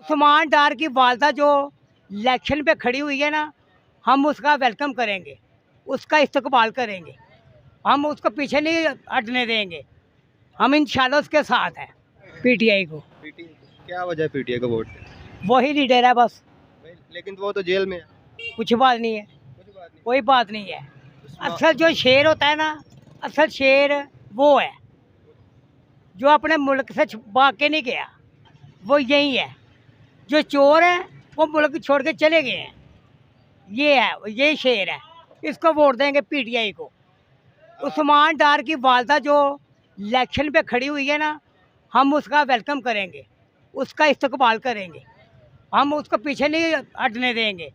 उस्मान डार की वालदा जो इलेक्शन पे खड़ी हुई है ना, हम उसका वेलकम करेंगे, उसका इस्तकबाल करेंगे, हम उसको पीछे नहीं हटने देंगे। हम इंशाल्लाह उसके साथ हैं। पीटीआई को। क्या वजह है पीटीआई को वोट देने? वही लीडर है बस, लेकिन वो तो जेल में है। कुछ बात नहीं है, कोई बात नहीं है। असल जो शेर होता है ना, असल शेर वो है जो अपने मुल्क से भाग के नहीं गया, वो यही है। जो चोर है वो मुल्क छोड़ के चले गए हैं, ये है, ये शेर है। इसको वोट देंगे पीटीआई को। उस्मान डार की वालदा जो इलेक्शन पे खड़ी हुई है ना, हम उसका वेलकम करेंगे, उसका इस्तकबाल करेंगे, हम उसको पीछे नहीं हटने देंगे।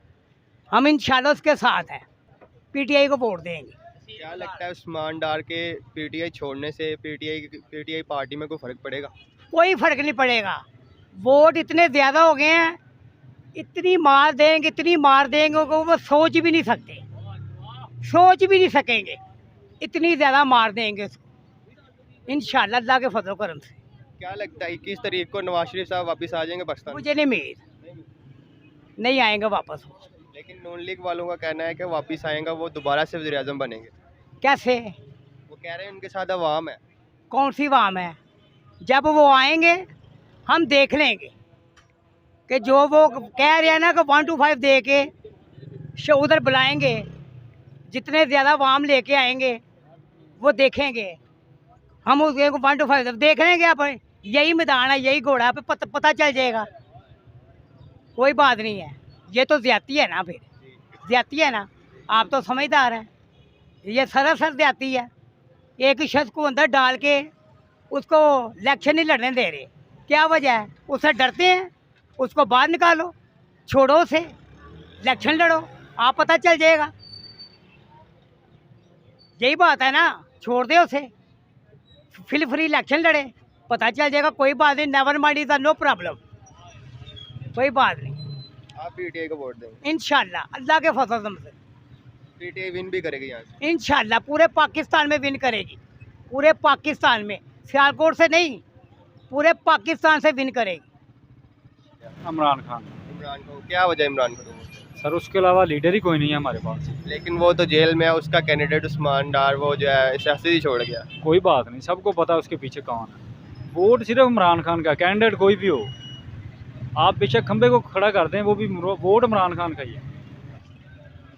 हम इंशाल्लाह उसके साथ हैं। पीटीआई को वोट देंगे। क्या लगता है उस्मान डार के पीटीआई छोड़ने से पीटीआई पार्टी में कोई फर्क पड़ेगा? कोई फर्क नहीं पड़ेगा। वोट इतने ज़्यादा हो गए हैं, इतनी मार देंगे, इतनी मार देंगे कि वो सोच भी नहीं सकते, सोच भी नहीं सकेंगे। इतनी ज़्यादा मार देंगे उसको इंशाल्लाह अल्लाह के फजल करम से। क्या लगता है 21 तारीख को नवाज शरीफ साहब वापस आ जाएंगे पाकिस्तान? मुझे नहीं उम्मीद, नहीं आएंगे वापस। लेकिन नून लीग वालों का कहना है कि वापस आएंगे, वो दोबारा से वज़ीर आज़म बनेंगे। कैसे? वो कह रहे हैं उनके साथ अवाम है। कौन सी वाम है? जब वो आएंगे हम देख लेंगे कि जो वो कह रहे हैं ना कि 1 to 5 दे के उधर बुलाएंगे, जितने ज़्यादा वाम लेके आएंगे वो देखेंगे। हम उसके 1 to 5 देख लेंगे। आप यही मैदान है, यही घोड़ा पे पता चल जाएगा। कोई बात नहीं है, ये तो ज्यादती है ना, फिर ज्यादती है ना। आप तो समझदार हैं, ये सरासर ज्यादती है। एक ही शख्स को अंदर डाल के उसको इलेक्शन नहीं लड़ने दे रहे, क्या वजह है? उससे डरते हैं, उसको बाहर निकालो, छोड़ो उसे, इलेक्शन लड़ो, आप पता चल जाएगा। यही बात है ना, छोड़ दे उसे, फिर फ्री इलेक्शन लड़े, पता चल जाएगा। कोई बात नहीं, never mind is no problem, कोई बात नहीं। आप पीटीआई को वोट देंगे? इंशाल्लाह अल्लाह के फजल से पीटीआई विन भी करेगी यहाँ से? इंशाल्लाह पूरे पाकिस्तान में विन करेगी, पूरे पाकिस्तान में, सियालकोट से नहीं, पूरे पाकिस्तान से विन करेगी। इमरान खान। इमरान को क्या वजह है इमरान को? सर उसके अलावा लीडर ही कोई नहीं है हमारे पास। लेकिन वो तो जेल में है, उसका कैंडिडेट उस्मान डार वो जो है सियासत ही छोड़ गया। कोई बात नहीं, सबको पता है उसके पीछे कौन है। वोट सिर्फ इमरान खान का, कैंडिडेट कोई भी हो, आप बेशक खंबे को खड़ा कर दें, वो भी वोट इमरान खान का ही है।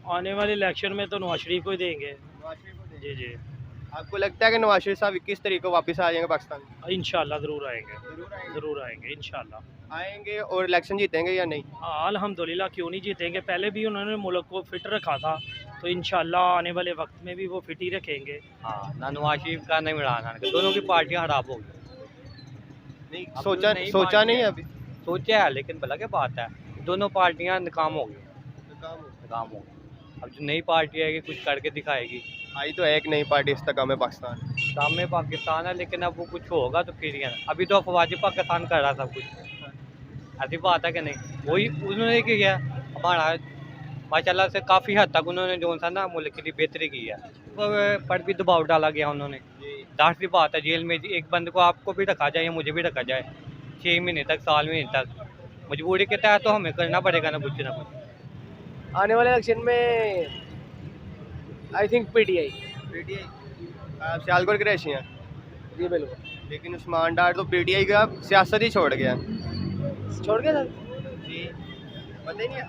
आने वाले इलेक्शन में तो नवाज शरीफ को ही देंगे। जी जी, आपको लगता है कि नवाज शरीफ साहब 21 तारीख को वापस आ जाएंगे पाकिस्तान? इंशाल्लाह ज़रूर आएंगे, ज़रूर आएंगे इंशाल्लाह। आएंगे और इलेक्शन जीतेंगे या नहीं? हाँ अल्हम्दुलिल्लाह, क्यों नहीं जीतेंगे। पहले भी उन्होंने मुल्क को फिट रखा था, तो इंशाल्लाह आने वाले वक्त में भी वो फिट ही रखेंगे। हाँ, ना नवाज शरीफ का ना इमरान खान का, दोनों की पार्टियां खराब हो गई। नहीं अब सोचा तो नई सोचा पार्टी नहीं है। है अभी? सोचा है, लेकिन भला क्या बात है, दोनों पार्टियां नाकाम हो गई, नाकाम हो गई। अब जो नई पार्टी आएगी कुछ करके दिखाएगी। आई तो है एक नई पार्टी इस्तेकाम है पाकिस्तान। सामने पाकिस्तान है, लेकिन अब वो कुछ होगा तो फिर ही है। अभी तो अफवाजी पाकिस्तान कर रहा सब कुछ, ऐसी बात है कि नहीं? वही उन्होंने किया हमारा, माशाल्लाह से काफ़ी हद तक उन्होंने जो सा ना मुल्क के लिए बेहतरी की है। पर भी दबाव डाला गया उन्होंने, जाहिर सी बात है। जेल में एक बंद को आपको भी रखा जाए या मुझे भी रखा जाए 6 महीने तक, साल महीने तक, मजबूरी के तहत तो हमें करना पड़ेगा ना कुछ ना कुछ। आने वाले इलेक्शन में आई थिंक पीटीआई। आप सियालकोट के रहशी हैं? जी बिल्कुल। लेकिन उस्मान डार तो पीटीआई का सियासत ही छोड़ गया। छोड़ के सर, जी पता ही नहीं है।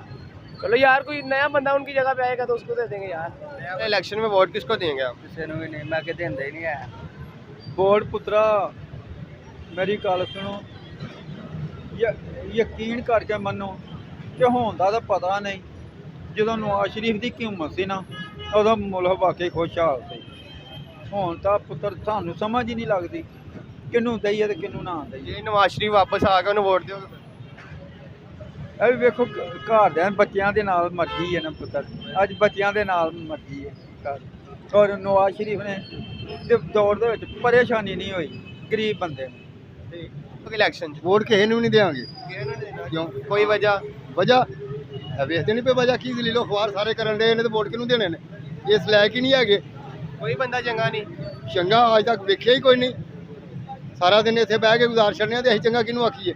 चलो यार, कोई नया बंदा उनकी जगह पे आएगा तो उसको दे देंगे यार। इलेक्शन में वोट किसको देंगे आप? किसी ने भी नहीं, मैं के देंदा ही नहीं है। वोट पुत्रा मेरी गल सुनो, यकीन करके मनो कि होंदा तो पता नहीं। ਜਦੋਂ नवाज शरीफ की कीमत सी ना, उदों मुल्क वाकई खुशहाल सी। ਹੁਣ ਤਾਂ ਪੁੱਤਰ ਸਾਨੂੰ समझ ही नहीं लगती किनू दईए तो किनू ना दईए। ਜੇ ਨਵਾਜ਼ ਸ਼ਰੀਫ ਵਾਪਸ ਆ ਕੇ ਉਹਨੂੰ ਵੋਟ ਦਿਓਗੇ? ਇਹ ਵੀ ਵੇਖੋ ਘਰਦਿਆਂ ਬੱਚਿਆਂ ਦੇ ਨਾਲ ਮਰਜ਼ੀ ਹੈ ਨਾ ਪੁੱਤਰ, ਅੱਜ ਬੱਚਿਆਂ ਦੇ ਨਾਲ ਮਰਜ਼ੀ ਹੈ ਘਰ। ਔਰ ਨਵਾਜ਼ ਸ਼ਰੀਫ ਨੇ ਤੇ ਦੌਰ ਦੇ ਵਿੱਚ ਪਰੇਸ਼ਾਨੀ ਨਹੀਂ ਹੋਈ ਗਰੀਬ ਬੰਦੇ ਨੂੰ। इलेक्शन वोट किसी ਨੂੰ नहीं देंगे। क्यों? कोई वजह? वजह ਵੇਖਦੇ ਨਹੀਂ ਪਏ ਵਜ੍ਹਾ ਕੀ ਦਲੀਲੋ ਖਵਾਰ ਸਾਰੇ ਕਰਨ ਦੇ ਨੇ ਤੇ ਵੋਟ ਕਿਹਨੂੰ ਦੇਣੇ ਨੇ? ਇਸ ਲਾਇਕ ਹੀ ਨਹੀਂ ਹੈਗੇ। कोई बंदा चंगा नहीं? ਚੰਗਾ ਅੱਜ ਤੱਕ ਵੇਖਿਆ ਹੀ ਕੋਈ ਨਹੀਂ। ਸਾਰਾ ਦਿਨ ਇੱਥੇ ਬਹਿ ਕੇ ਗੁਜ਼ਾਰ ਛੱਡਨੇ ਤੇ ਅਸੀਂ ਚੰਗਾ ਕਿਹਨੂੰ ਆਖੀਏ?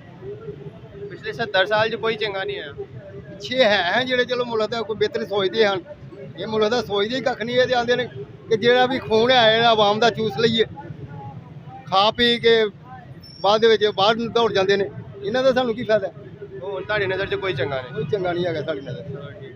ਪਿਛਲੇ 70 ਸਾਲ 'ਚ ਕੋਈ ਚੰਗਾ ਨਹੀਂ ਆਇਆ। ਪਿੱਛੇ ਹੈ ਜਿਹੜੇ ਚਲੋ ਮੁਲਕ ਦਾ ਕੋਈ ਬਿਹਤਰ ਸੋਚਦੇ ਹਨ, ਇਹ ਮੁਲਕ ਦਾ ਸੋਚਦੇ ਹੀ ਕੱਖ ਨਹੀਂ। ਇਹ ਤੇ ਆਉਂਦੇ ਨੇ ਕਿ ਜਿਹੜਾ ਵੀ ਖੂਨ ਹੈ ਜਿਹੜਾ ਆਵਾਮ ਦਾ ਚੂਸ ਲਈਏ, ਖਾ ਪੀ ਕੇ ਬਾਅਦ ਦੇ ਵਿੱਚ ਬਾਹਰ ਨੂੰ ਦੌੜ ਜਾਂਦੇ ਨੇ। ਇਹਨਾਂ ਦਾ ਸਾਨੂੰ ਕੀ ਫਾਇਦਾ? ਹੁਣ ਤੁਹਾਡੀ ਨਜ਼ਰ 'ਚ ਕੋਈ ਚੰਗਾ ਨਹੀਂ। ਕੋਈ ਚੰਗਾ ਨਹੀਂ ਹੈਗਾ ਸਾਡੀ ਨਜ਼ਰ।